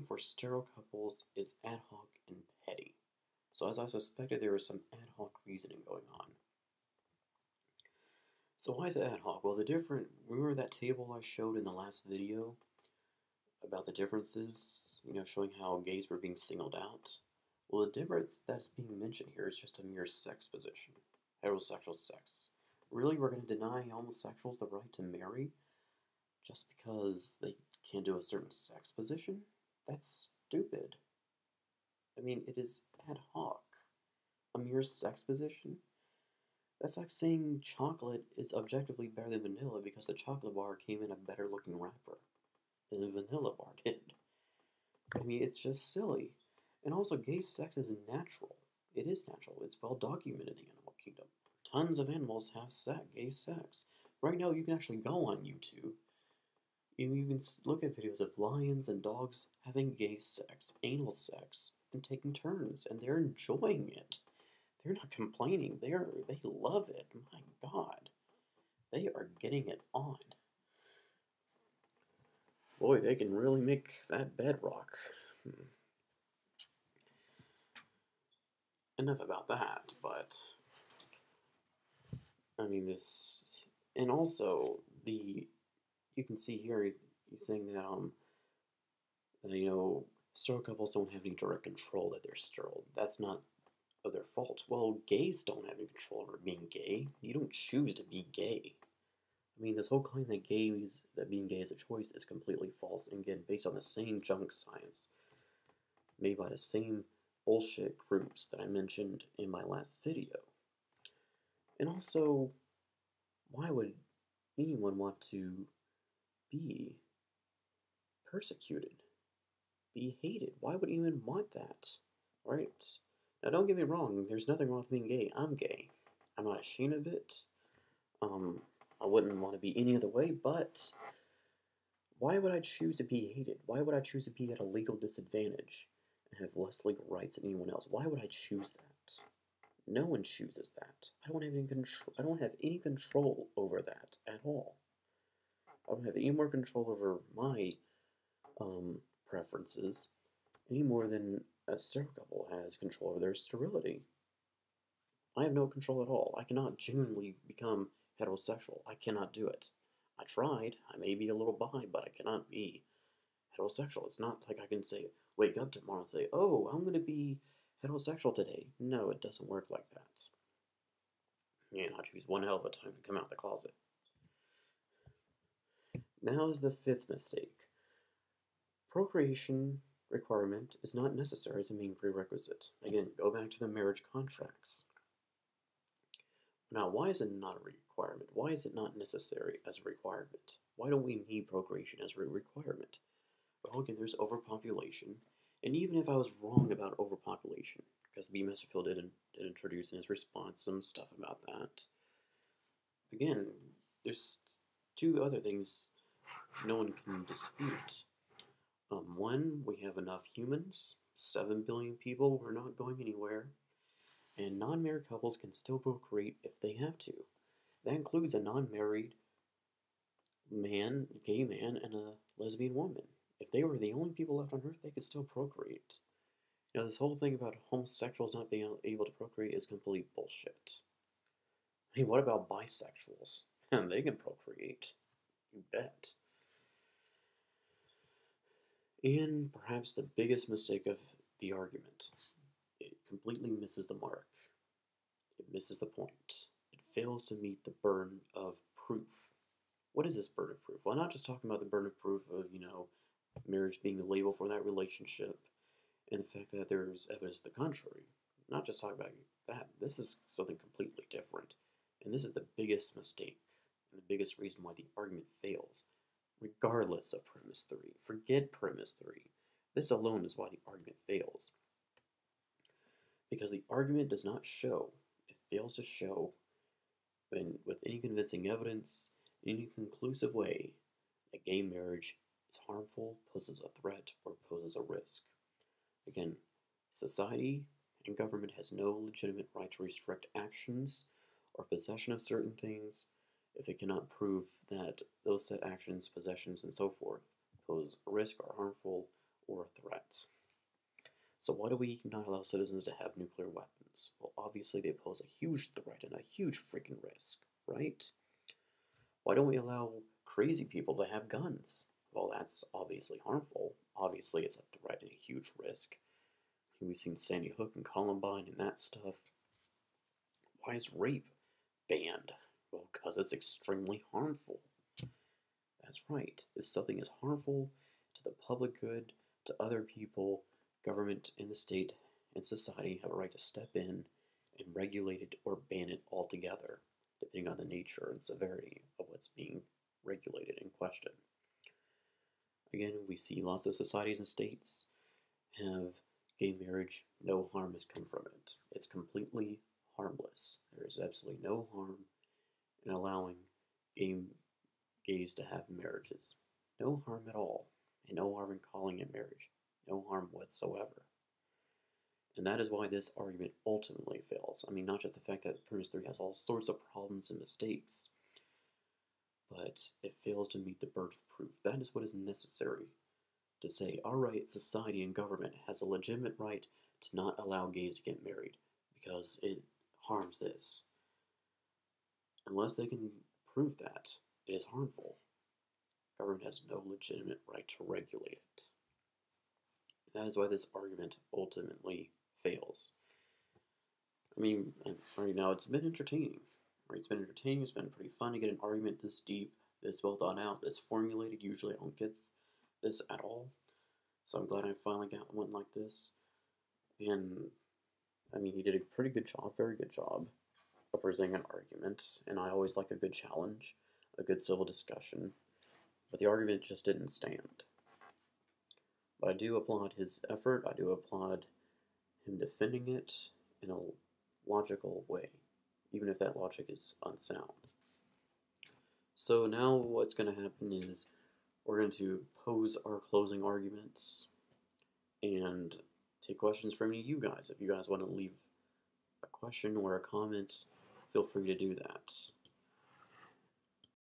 For sterile couples is ad hoc and petty. So as I suspected, there was some ad hoc reasoning going on. So why is it ad hoc? Well, remember that table I showed in the last video about the differences, showing how gays were being singled out? Well, the difference that's being mentioned here is just a mere sex position, heterosexual sex. Really, we're going to deny homosexuals the right to marry just because they can't do a certain sex position? That's stupid. I mean, it is ad hoc. A mere sex position? That's like saying chocolate is objectively better than vanilla because the chocolate bar came in a better looking wrapper than the vanilla bar did. I mean, it's just silly. And also, gay sex is natural. It is natural. It's well documented in the animal kingdom. Tons of animals have gay sex. Right now, you can actually go on YouTube. You can look at videos of lions and dogs having gay sex, anal sex, and taking turns, and they're enjoying it. They're not complaining. They love it. My God, they are getting it on. Boy, they can really make that bed rock. Enough about that, but I mean this, and also you can see here he's saying that sterile couples don't have any direct control that they're sterile. That's not of their fault. Well, gays don't have any control over being gay. You don't choose to be gay. I mean, this whole claim that being gay is a choice is completely false, and again, based on the same junk science made by the same bullshit groups that I mentioned in my last video. And also, why would anyone want to be persecuted, be hated? Why would anyone want that, right? Now, don't get me wrong, there's nothing wrong with being gay. I'm gay. I'm not ashamed of it. I wouldn't want to be any other way, but why would I choose to be hated? Why would I choose to be at a legal disadvantage and have less legal rights than anyone else? Why would I choose that? No one chooses that. I don't have any control over that at all. I don't have any more control over my preferences any more than a sterile couple has control over their sterility. I have no control at all. I cannot genuinely become heterosexual. I cannot do it. I tried. I may be a little bi, but I cannot be heterosexual. It's not like I can say, wake up tomorrow and say, oh, I'm going to be heterosexual today. No, it doesn't work like that. And I choose one hell of a time to come out the closet. Now is the fifth mistake. Procreation requirement is not necessary as a main prerequisite. Again, go back to the marriage contracts. Now, why is it not a requirement? Why is it not necessary as a requirement? Why don't we need procreation as a requirement? Well, again, there's overpopulation, and even if I was wrong about overpopulation, because B. Messerfield did introduce in his response some stuff about that, again, there's two other things no one can dispute. One, we have enough humans, 7 billion people, we're not going anywhere. And non-married couples can still procreate if they have to. That includes a non-married man, gay man, and a lesbian woman. If they were the only people left on Earth, they could still procreate. This whole thing about homosexuals not being able to procreate is complete bullshit. I mean, what about bisexuals? They can procreate. You bet. And perhaps the biggest mistake of the argument. It completely misses the mark. It misses the point. It fails to meet the burden of proof. What is this burden of proof? Well, I'm not just talking about the burden of proof of, marriage being the label for that relationship and the fact that there's evidence to the contrary. I'm not just talking about that. This is something completely different. And this is the biggest mistake and the biggest reason why the argument fails, regardless of premise 3. Forget premise 3. This alone is why the argument fails. Because the argument does not show, it fails to show, with any convincing evidence, in any conclusive way, that gay marriage is harmful, poses a threat, or poses a risk. Again, society and government has no legitimate right to restrict actions or possession of certain things if it cannot prove that those said actions, possessions, and so forth pose a risk, are harmful, or a threat. So why do we not allow citizens to have nuclear weapons? Well, obviously they pose a huge threat and a huge freaking risk, right? Why don't we allow crazy people to have guns? Well, that's obviously harmful. Obviously it's a threat and a huge risk. We've seen Sandy Hook and Columbine and that stuff. Why is rape banned? Well, because it's extremely harmful. That's right. If something is harmful to the public good, to other people, government and the state and society have a right to step in and regulate it or ban it altogether, depending on the nature and severity of what's being regulated in question. Again, we see lots of societies and states have gay marriage, no harm has come from it. It's completely harmless. There is absolutely no harm in allowing gays to have marriages. No harm at all, and no harm in calling it marriage. No harm whatsoever. And that is why this argument ultimately fails. I mean, not just the fact that Premise 3 has all sorts of problems and mistakes, but it fails to meet the burden of proof. That is what is necessary to say, alright, society and government has a legitimate right to not allow gays to get married because it harms this. Unless they can prove that it is harmful, government has no legitimate right to regulate it. That is why this argument ultimately fails. I mean, right now it's been entertaining. Right? It's been entertaining, it's been pretty fun to get an argument this deep, this well thought out, this formulated. Usually I don't get this at all. So I'm glad I finally got one like this. And, I mean, he did a pretty good job, very good job of presenting an argument. And I always like a good challenge, a good civil discussion. But the argument just didn't stand. But I do applaud his effort. I do applaud him defending it in a logical way, even if that logic is unsound. So now what's going to happen is we're going to pose our closing arguments and take questions from any of you guys. If you guys want to leave a question or a comment, feel free to do that.